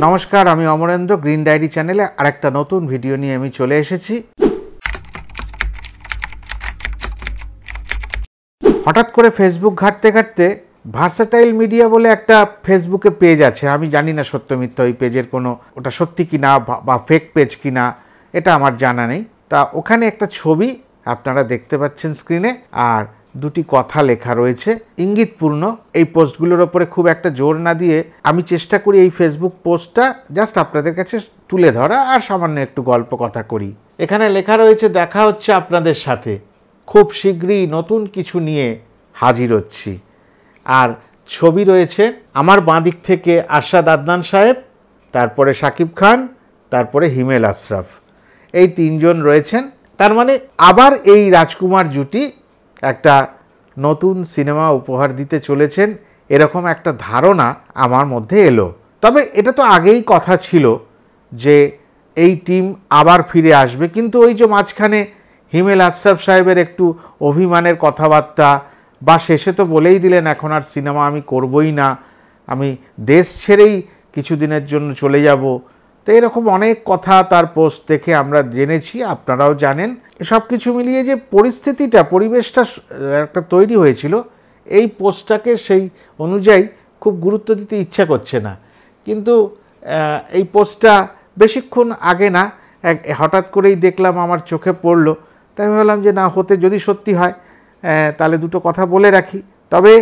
নমস্কার, আমি Amarendra. Green diary চ্যানেলে আরেকটা নতুন ভিডিও নিয়ে আমি চলে এসেছি। হঠাৎ করে ফেসবুক ঘাঁটতে ঘাঁটতে ভার্সাটাইল মিডিয়া বলে একটা ফেসবুকে পেজ আছে। আমি জানি না সত্য মিথ্যা ওই পেজের কোনো, ওটা সত্যি কিনা বা ফেক পেজ কিনা এটা আমার জানা নেই। তা ওখানে একটা ছবি আপনারা দেখতে পাচ্ছেন স্ক্রিনে, আর দুটি কথা লেখা রয়েছে ইঙ্গিতপূর্ণ। এই পোস্টগুলোর ওপরে খুব একটা জোর না দিয়ে আমি চেষ্টা করি এই ফেসবুক পোস্টটা জাস্ট আপনাদের কাছে তুলে ধরা আর সামান্য একটু গল্প কথা করি। এখানে লেখা রয়েছে, দেখা হচ্ছে আপনাদের সাথে, খুব শীঘ্রই নতুন কিছু নিয়ে হাজির হচ্ছি। আর ছবি রয়েছে আমার বাঁ দিক থেকে আরশাদ আদনান সাহেব, তারপরে শাকিব খান, তারপরে হিমেল আশরাফ, এই তিনজন রয়েছেন। তার মানে আবার এই রাজকুমার জুটি একটা নতুন সিনেমা উপহার দিতে চলেছেন, এরকম একটা ধারণা আমার মধ্যে এলো। তবে এটা তো আগেই কথা ছিল যে এই টিম আবার ফিরে আসবে, কিন্তু ওই যে মাঝখানে হিমেল আশরাফ সাহেবের একটু অভিমানের কথাবার্তা, বা শেষে তো বলেই দিলেন এখন আর সিনেমা আমি করবই না, আমি দেশ ছেড়েই কিছুদিনের জন্য চলে যাব। তো এরকম অনেক কথা তার পোস্ট দেখে আমরা জেনেছি, আপনারাও জানেন। সব কিছু মিলিয়ে যে পরিস্থিতিটা, পরিবেশটা একটা তৈরি হয়েছিল, এই পোস্টটাকে সেই অনুযায়ী খুব গুরুত্ব দিতে ইচ্ছা করছে না। কিন্তু এই পোস্টটা বেশিক্ষণ আগে না, হঠাৎ করেই দেখলাম, আমার চোখে পড়লো, তাই ভাবলাম যে না, হতে যদি সত্যি হয় তাহলে দুটো কথা বলে রাখি। তবে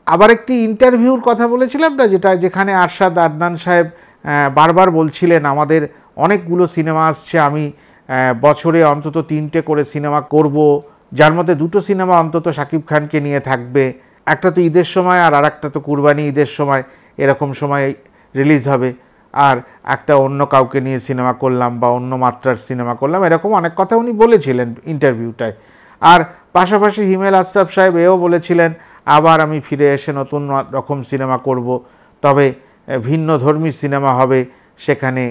আবার একটি ইন্টারভিউর কথা বলেছিলাম না, যেখানে আরশাদ আদনান সাহেব বারবার বলছিলেন আমাদের অনেকগুলো সিনেমা আসছে, আমি বছরে অন্তত 3টে করে সিনেমা করব, যার মধ্যে 2টো সিনেমা অন্তত শাকিব খানকে নিয়ে থাকবে। একটা তো ঈদের সময় আর আরেকটা তো কুরবানি ঈদের সময়, এরকম সময় রিলিজ হবে। আর একটা অন্য কাউকে নিয়ে সিনেমা করলাম বা অন্য মাত্রার সিনেমা করলাম, এরকম অনেক কথা উনি বলেছিলেন ইন্টারভিউটায়। আর পাশাপাশি হিমেল আশরাফ সাহেব এও বলেছিলেন আবার আমি ফিরে এসে নতুন রকম সিনেমা করব, তবে ভিন্ন ধর্মী সিনেমা হবে, সেখানে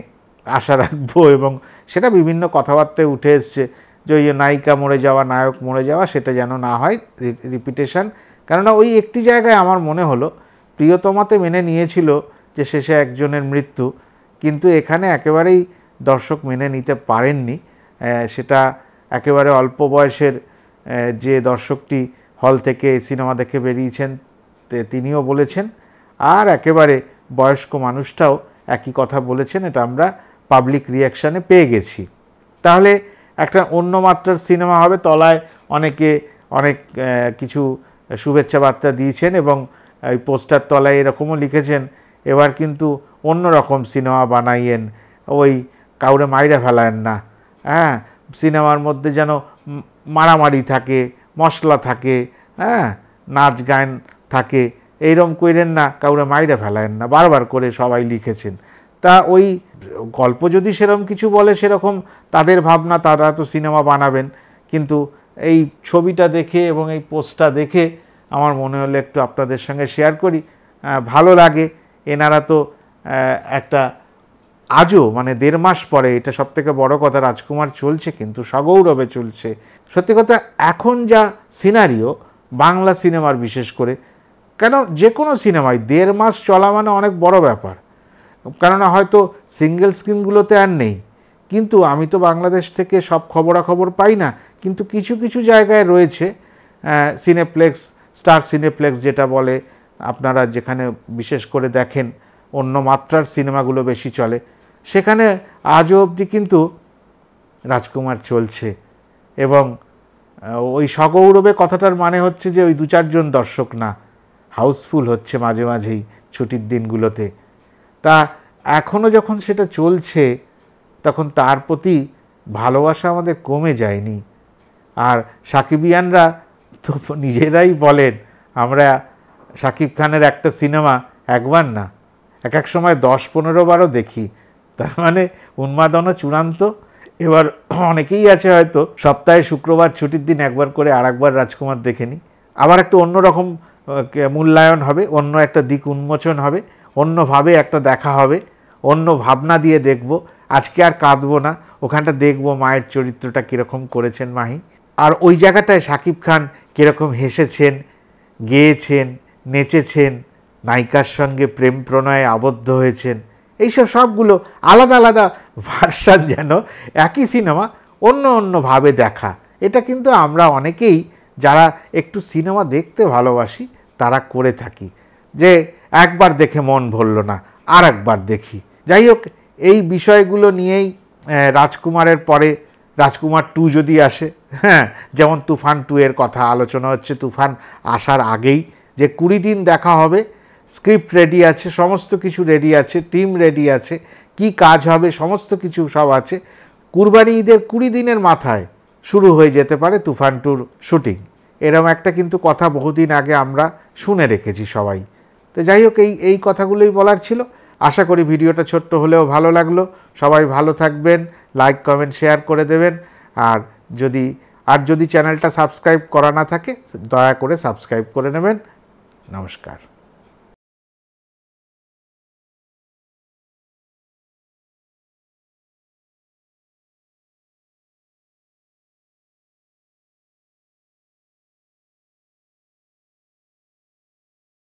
আশা রাখবো। এবং সেটা বিভিন্ন কথাবার্তায় উঠে এসছে যে ওই নায়িকা মরে যাওয়া, নায়ক মরে যাওয়া, সেটা যেন না হয় রিপিটেশন। কেননা ওই একটি জায়গায় আমার মনে হলো প্রিয়তমাতে মেনে নিয়েছিল যে শেষে একজনের মৃত্যু, কিন্তু এখানে একেবারেই দর্শক মেনে নিতে পারেননি। সেটা একেবারে অল্প বয়সের যে দর্শকটি হল থেকে সিনেমা দেখে বেরিয়েছেন তিনিও বলেছেন, আর একেবারে বয়স্ক মানুষটাও একই কথা বলেছেন। এটা আমরা পাবলিক রিয়াকশানে পেয়ে গেছি। তাহলে একটা অন্য মাত্রার সিনেমা হবে, তলায় অনেকে অনেক কিছু শুভেচ্ছা বার্তা দিয়েছেন এবং এই পোস্টার তলায় এরকমও লিখেছেন, এবার কিন্তু অন্য রকম সিনেমা বানাইয়েন, ওই কাউরে মাইরা ফেলায়েন না, হ্যাঁ, সিনেমার মধ্যে যেন মারামারি থাকে, মশলা থাকে, হ্যাঁ, নাচ গান থাকে, এইরকম কইরেন না, কাউরে মাইরা ফেলায়েন না, বারবার করে সবাই লিখেছেন। তা ওই গল্প যদি সেরকম কিছু বলে, সেরকম তাদের ভাবনা, তারা তো সিনেমা বানাবেন। কিন্তু এই ছবিটা দেখে এবং এই পোস্টটা দেখে আমার মনে হলো একটু আপনাদের সঙ্গে শেয়ার করি, ভালো লাগে। এনারা তো একটা আজও মানে 1.5 মাস পরে, এটা সবথেকে বড় কথা, রাজকুমার চলছে কিন্তু সগৌরবে চলছে। সত্যি কথা, এখন যা সিনারিও বাংলা সিনেমার, বিশেষ করে কেন যে কোনো সিনেমায় 1.5 মাস চলা মানে অনেক বড় ব্যাপার। কেননা হয়তো সিঙ্গেল স্ক্রিনগুলোতে আর নেই, কিন্তু আমি তো বাংলাদেশ থেকে সব খবরাখবর পাই না, কিন্তু কিছু কিছু জায়গায় রয়েছে সিনেপ্লেক্স, স্টার সিনেপ্লেক্স যেটা বলে, আপনারা যেখানে বিশেষ করে দেখেন অন্য মাত্রার সিনেমাগুলো বেশি চলে, সেখানে আজও অবধি কিন্তু রাজকুমার চলছে। এবং ওই সগৌরবে কথাটার মানে হচ্ছে যে ওই 2-4 জন দর্শক না, হাউসফুল হচ্ছে মাঝে মাঝেই ছুটির দিনগুলোতে। তা এখনও যখন সেটা চলছে, তখন তার প্রতি ভালোবাসা আমাদের কমে যায়নি। আর সাকিবিয়ানরা তো নিজেরাই বলেন, আমরা শাকিব খানের একটা সিনেমা একবার না, এক সময় 10-15 বারও দেখি। তার মানে উন্মাদনা চূড়ান্ত। এবার অনেকেই আছে হয়তো সপ্তাহে শুক্রবার ছুটির দিন একবার করে আরেকবার রাজকুমার দেখে নি, আবার একটা অন্যরকম মূল্যায়ন হবে, অন্য একটা দিক উন্মোচন হবে, অন্যভাবে একটা দেখা হবে, অন্য ভাবনা দিয়ে দেখব। আজকে আর কাঁদবো না, ওখানটা দেখব মায়ের চরিত্রটা কীরকম করেছেন মাহি, আর ওই জায়গাটায় শাকিব খান কীরকম হেসেছেন, গেয়েছেন, নেচেছেন, নায়িকার সঙ্গে প্রেম প্রণয়ে আবদ্ধ হয়েছেন, এইসব সবগুলো আলাদা আলাদা ভার্সান, যেন একই সিনেমা অন্য অন্যভাবে দেখা। এটা কিন্তু আমরা অনেকেই যারা একটু সিনেমা দেখতে ভালোবাসি তারা করে থাকি, যে একবার দেখে মন ভরল না, আর একবার দেখি। যাই হোক, এই বিষয়গুলো নিয়েই রাজকুমারের পরে রাজকুমার 2 যদি আসে, হ্যাঁ, যেমন তুফান 2 এর কথা আলোচনা হচ্ছে, তুফান আসার আগেই, যে 20 দিন দেখা হবে, স্ক্রিপ্ট রেডি আছে, সমস্ত কিছু রেডি আছে, টিম রেডি আছে, কি কাজ হবে সমস্ত কিছু সব আছে। কুরবানি ঈদের 20 দিনের মাথায় শুরু হয়ে যেতে পারে তুফান 2-র শুটিং, এরকম একটা কিন্তু কথা বহুদিন আগে আমরা শুনে রেখেছি সবাই। তো যাই হোক, এই কথাগুলোই বলার ছিল। আশা করি ভিডিওটা ছোট্ট হলেও ভালো লাগলো। সবাই ভালো থাকবেন, লাইক কমেন্ট শেয়ার করে দেবেন, আর যদি চ্যানেলটা সাবস্ক্রাইব করা না থাকে দয়া করে সাবস্ক্রাইব করে নেবেন। নমস্কার।